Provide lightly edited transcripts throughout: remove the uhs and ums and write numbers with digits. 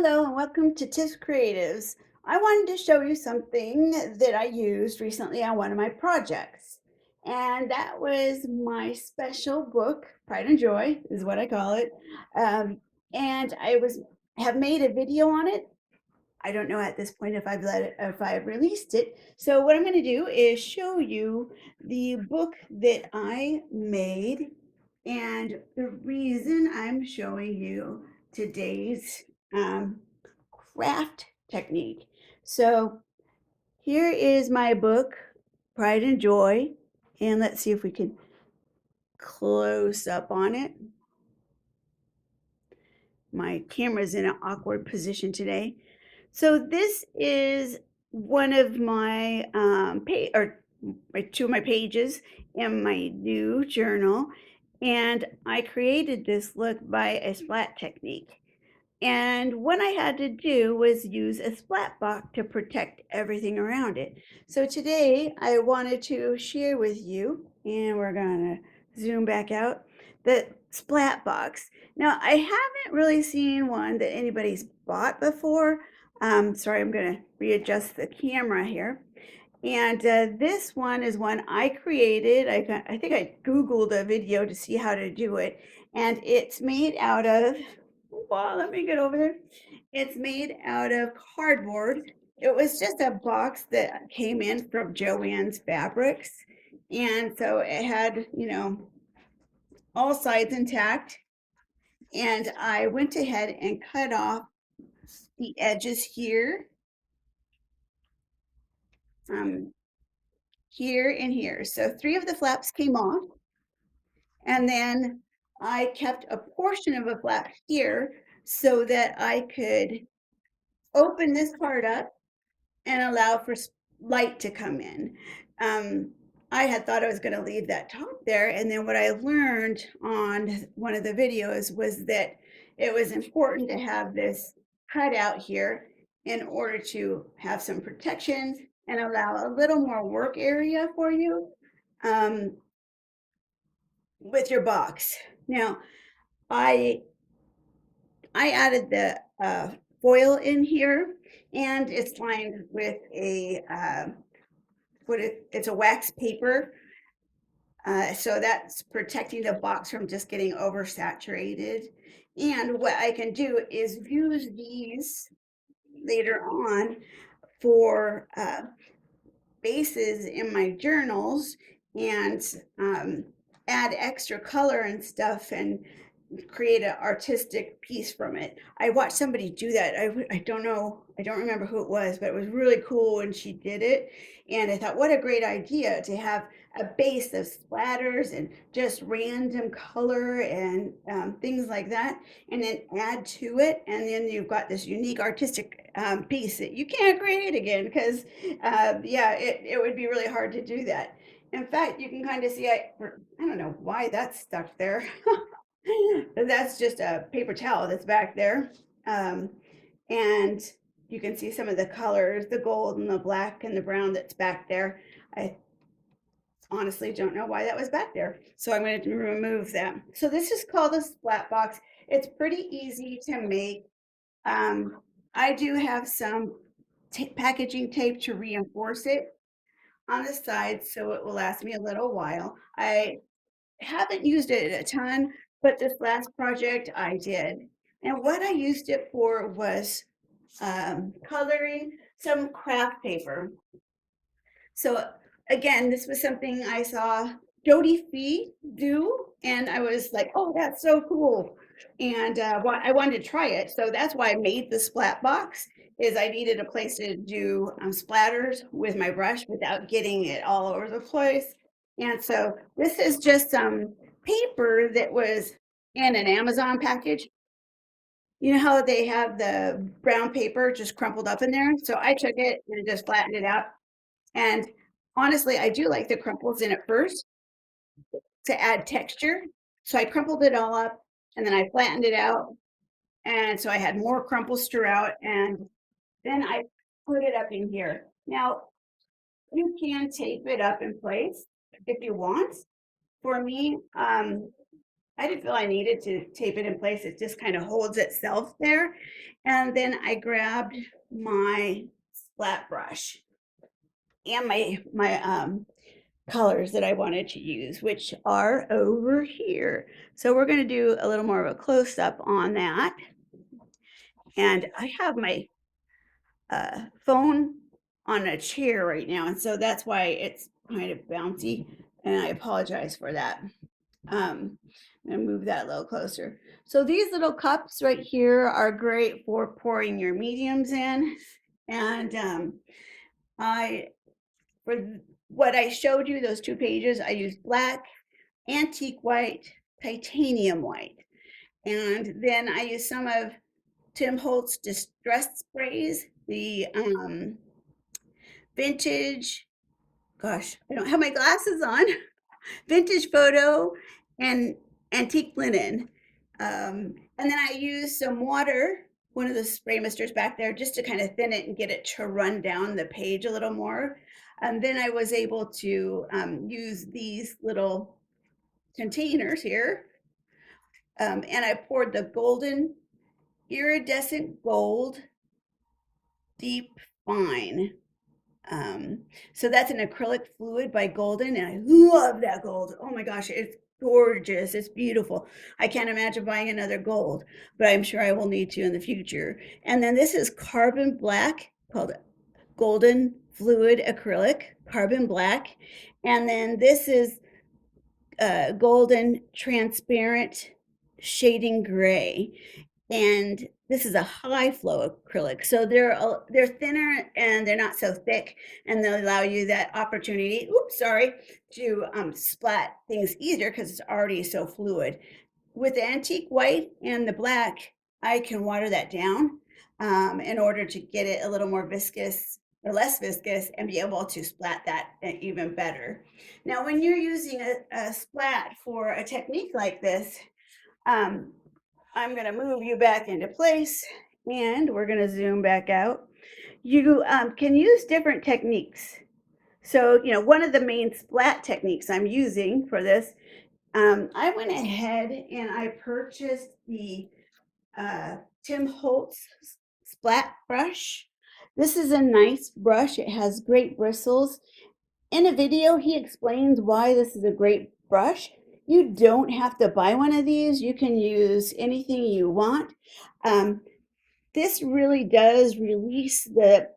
Hello and welcome to Tips Creatives. I wanted to show you something that I used recently on one of my projects. And that was my special book, Pride and Joy is what I call it. And I have made a video on it. I don't know at this point if I've released it. So what I'm going to do is show you the book that I made and the reason I'm showing you today's craft technique. So here is my book, Pride and Joy, and let's see if we can close up on it. My camera's in an awkward position today. So this is one of my two of my pages in my new journal, and I created this look by a splat technique. And what I had to do was use a splat box to protect everything around it. So today I wanted to share with you, and we're gonna zoom back out, the splat box. Now I haven't really seen one that anybody's bought before. Sorry, I'm gonna readjust the camera here. And this one is one I created. I think I Googled a video to see how to do it. And it's made out of, well, let me get over there. It's made out of cardboard. It was just a box that came in from Joann's Fabrics. And so it had, all sides intact. And I went ahead and cut off the edges here, um, here and here. So 3 of the flaps came off. And then I kept a portion of a flap here so that I could open this part up and allow for light to come in. I had thought I was going to leave that top there. And then what I learned on one of the videos was that it was important to have this cut out here in order to have some protection and allow a little more work area for you with your box. Now, I I added the foil in here, and it's lined with a it's a wax paper, so that's protecting the box from just getting oversaturated. And what I can do is use these later on for bases in my journals and add extra color and stuff and create an artistic piece from it. I watched somebody do that. I don't know, I don't remember who it was, but it was really cool when she did it. And I thought, what a great idea to have a base of splatters and just random color and things like that, and then add to it. And then you've got this unique artistic piece that you can't create again because, yeah, it would be really hard to do that. In fact, you can kind of see, I don't know why that's stuck there. That's just a paper towel that's back there. Um, and you can see some of the colors, the gold and the black and the brown that's back there. I honestly don't know why that was back there. So I'm going to remove that. So this is called a splat box. It's pretty easy to make. I do have some packaging tape to reinforce it on the side so it will last me a little while. I haven't used it a ton, but this last project I did. And what I used it for was coloring some craft paper. So again, this was something I saw Jody Fee do, and I was like, oh, that's so cool. And I wanted to try it. So that's why I made the splat box, is I needed a place to do splatters with my brush without getting it all over the place. And so this is just some paper that was in an Amazon package. You know how they have the brown paper just crumpled up in there? So I took it and just flattened it out. And honestly, I do like the crumples in it first to add texture. So I crumpled it all up and then I flattened it out. And so I had more crumples throughout. And then I put it up in here. Now, you can tape it up in place if you want. For me, I didn't feel I needed to tape it in place. It just kind of holds itself there. And then I grabbed my splat brush and my colors that I wanted to use, which are over here. So we're going to do a little more of a close up on that. And I have my phone on a chair right now, and so that's why it's kind of bouncy. And I apologize for that. And move that a little closer. So these little cups right here are great for pouring your mediums in. And I, for what I showed you, those 2 pages, I used black, antique white, titanium white. And then I used some of Tim Holtz distressed sprays, the vintage, gosh, I don't have my glasses on, vintage photo and antique linen. And then I used some water, one of the spray misters back there, just to kind of thin it and get it to run down the page a little more. And then I was able to use these little containers here. And I poured the golden iridescent gold deep fine. So that's an acrylic fluid by Golden, and I love that gold. Oh my gosh, it's gorgeous. It's beautiful. I can't imagine buying another gold, but I'm sure I will need to in the future. And then this is carbon black called Golden Fluid Acrylic, carbon black. And then this is golden transparent shading gray, and this is a high flow acrylic, so they're thinner and they're not so thick, and they'll allow you that opportunity, oops, sorry, to splat things easier because it's already so fluid. With the antique white and the black, I can water that down in order to get it a little more viscous or less viscous and be able to splat that even better. Now, when you're using a splat for a technique like this, um, I'm going to move you back into place and we're going to zoom back out. You can use different techniques. So, one of the main splat techniques I'm using for this, I went ahead and I purchased the Tim Holtz splat brush. This is a nice brush. It has great bristles. In a video, he explains why this is a great brush. You don't have to buy one of these. You can use anything you want. Um, this really does release the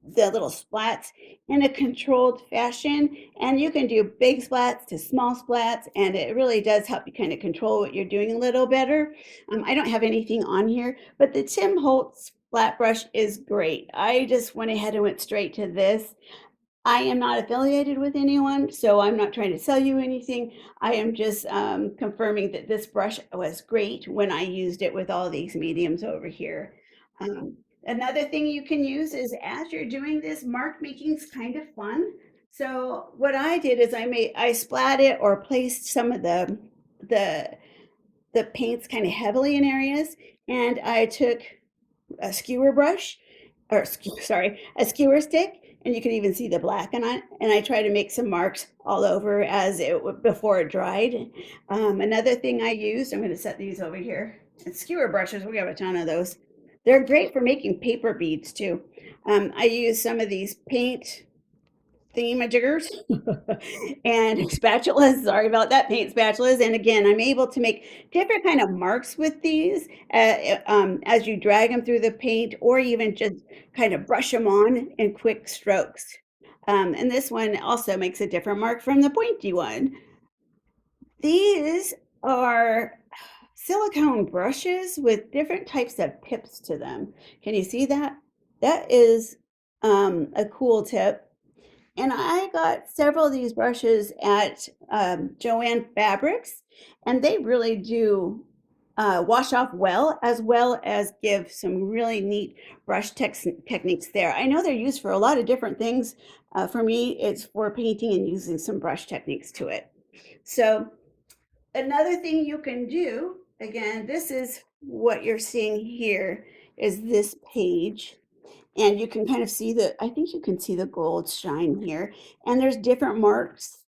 little splats in a controlled fashion, and you can do big splats to small splats, and it really does help you kind of control what you're doing a little better. I don't have anything on here, but the Tim Holtz flat brush is great. I just went ahead and went straight to this. I am not affiliated with anyone, so I'm not trying to sell you anything. I am just confirming that this brush was great when I used it with all these mediums over here. Another thing you can use is as you're doing this, mark making is kind of fun. So what I did is I splat it or placed some of the the paints kind of heavily in areas, and I took a skewer brush, or sorry, a skewer stick, and you can even see the black on it. And I try to make some marks all over as before it dried. Another thing I used, I'm going to set these over here. And skewer brushes, we have a ton of those. They're great for making paper beads too. I use some of these paint thingamajiggers and spatulas. Sorry about that, paint spatulas. And again, I'm able to make different kind of marks with these as you drag them through the paint, or even just kind of brush them on in quick strokes. And this one also makes a different mark from the pointy one. These are silicone brushes with different types of tips to them. Can you see that? That is a cool tip. And I got several of these brushes at Joann Fabrics, and they really do wash off well as give some really neat brush techniques there. I know they're used for a lot of different things. For me, it's for painting and using some brush techniques to it. So another thing you can do, again, this is what you're seeing here, is this page. And you can kind of see I think you can see the gold shine here. And there's different marks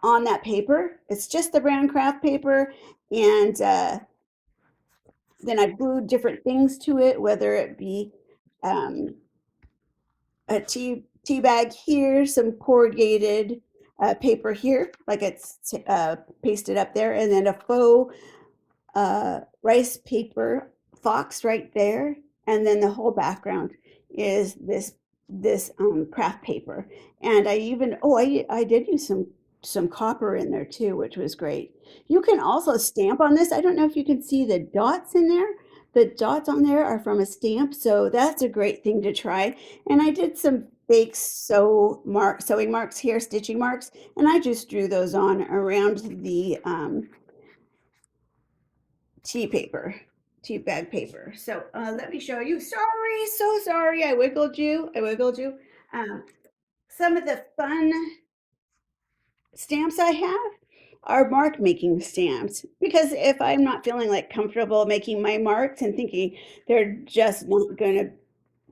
on that paper. It's just the brown craft paper, and then I glued different things to it, whether it be um, a tea bag here, some corrugated paper here, like it's pasted up there, and then a faux rice paper fox right there, and then the whole background is this craft paper. And I even I did use some copper in there too, which was great. You can also stamp on this. I don't know if you can see the dots in there. The dots on there are from a stamp, so that's a great thing to try. And I did some fake sewing marks here, stitching marks, and I just drew those on around the tea paper, tea bag paper. So let me show you. Sorry, so sorry. I wiggled you. I wiggled you. Um, some of the fun stamps I have are mark making stamps because if I'm not feeling like comfortable making my marks and thinking they're just not going to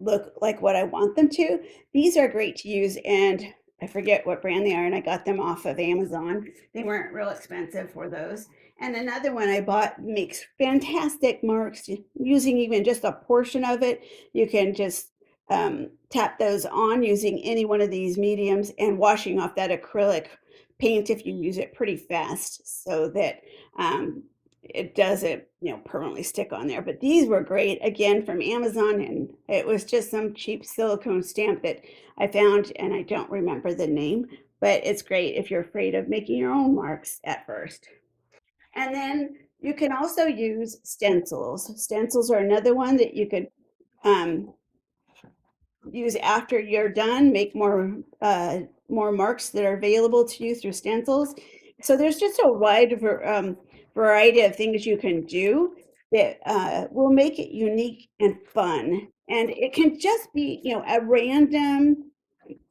look like what I want them to. These are great to use, and I forget what brand they are, and I got them off of Amazon. They weren't real expensive for those. And another one I bought makes fantastic marks using even just a portion of it. You can just tap those on using any one of these mediums and washing off that acrylic paint if you use it pretty fast so that it doesn't, permanently stick on there. But these were great, again, from Amazon, and it was just some cheap silicone stamp that I found, and I don't remember the name, but it's great if you're afraid of making your own marks at first. And then you can also use stencils. Stencils are another one that you could um, use after you're done, make more marks that are available to you through stencils. So there's just a variety of things you can do that will make it unique and fun. And it can just be, a random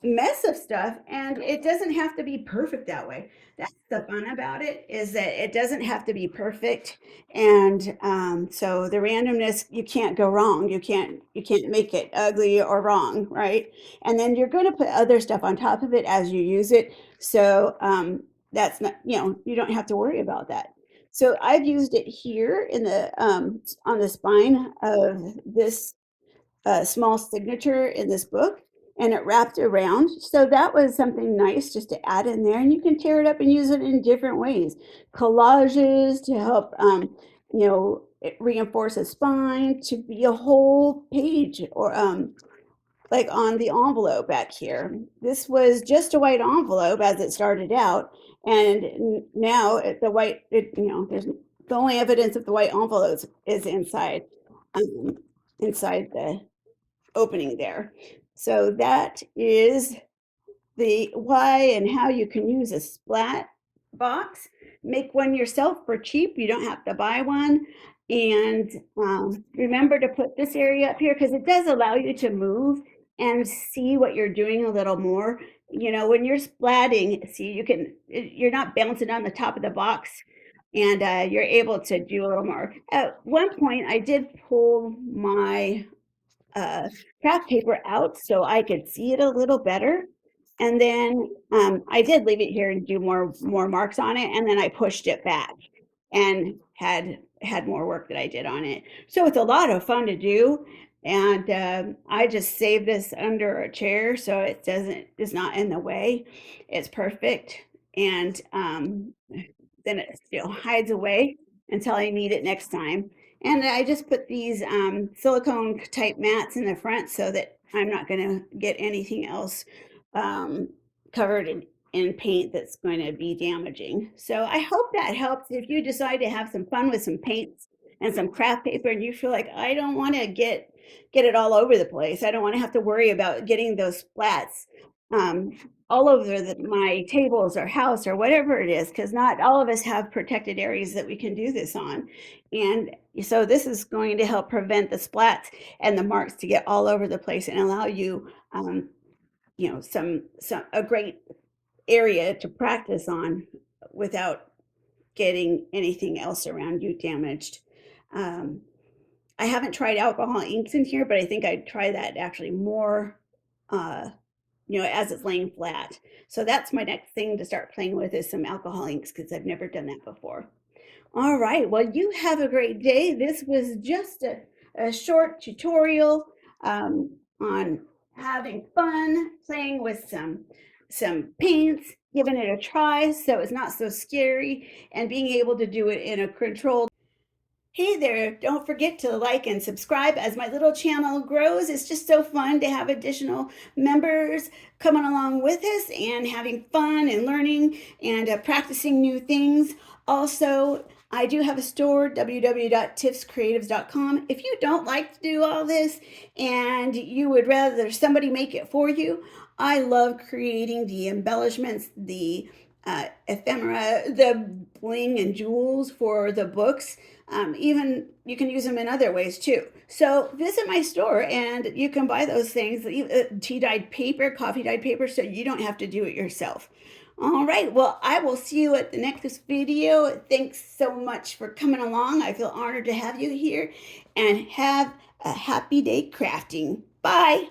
mess of stuff, and it doesn't have to be perfect that way. That's the fun about it, is that it doesn't have to be perfect. And so the randomness, you can't go wrong. You can't make it ugly or wrong, right? And then you're going to put other stuff on top of it as you use it, so that's not, you don't have to worry about that. So I've used it here in the on the spine of this small signature in this book, and it wrapped around. So that was something nice just to add in there. And you can tear it up and use it in different ways. Collages to help, reinforce a spine, to be a whole page, or like on the envelope back here. This was just a white envelope as it started out. And now there's the only evidence of the white envelopes is um, inside the opening there. So that is the why and how you can use a splat box. Make one yourself for cheap. You don't have to buy one. And remember to put this area up here because it does allow you to move and see what you're doing a little more. When you're splatting, see, you're not bouncing on the top of the box, and you're able to do a little more. At one point, I did pull my uh, craft paper out so I could see it a little better. And then I did leave it here and do more marks on it, and then I pushed it back and had more work that I did on it. So it's a lot of fun to do, and I just save this under a chair so it's not in the way. It's perfect, and then it still hides away until I need it next time. And I just put these silicone type mats in the front so that I'm not going to get anything else um, covered in paint that's going to be damaging. So I hope that helps if you decide to have some fun with some paints and some craft paper and you feel like I don't want to get it all over the place. I don't want to have to worry about getting those splats um, all over my tables or house or whatever it is, because not all of us have protected areas that we can do this on. And so this is going to help prevent the splats and the marks to get all over the place and allow you, some a great area to practice on without getting anything else around you damaged. Um, I haven't tried alcohol inks in here, but I think I'd try that actually more as it's laying flat. So that's my next thing to start playing with is some alcohol inks because I've never done that before. All right. Well, you have a great day. This was just a short tutorial on having fun playing with some paints, giving it a try so it's not so scary, and being able to do it in a controlled. Hey there, don't forget to like and subscribe as my little channel grows. It's just so fun to have additional members coming along with us and having fun and learning and practicing new things. Also, I do have a store, www.tiffscreatives.com. If you don't like to do all this and you would rather somebody make it for you, I love creating the embellishments, the ephemera, the bling and jewels for the books. Even you can use them in other ways too. So visit my store and you can buy those things, tea dyed paper, coffee dyed paper, so you don't have to do it yourself. All right, well, I will see you at the next video. Thanks so much for coming along. I feel honored to have you here and have a happy day crafting. Bye.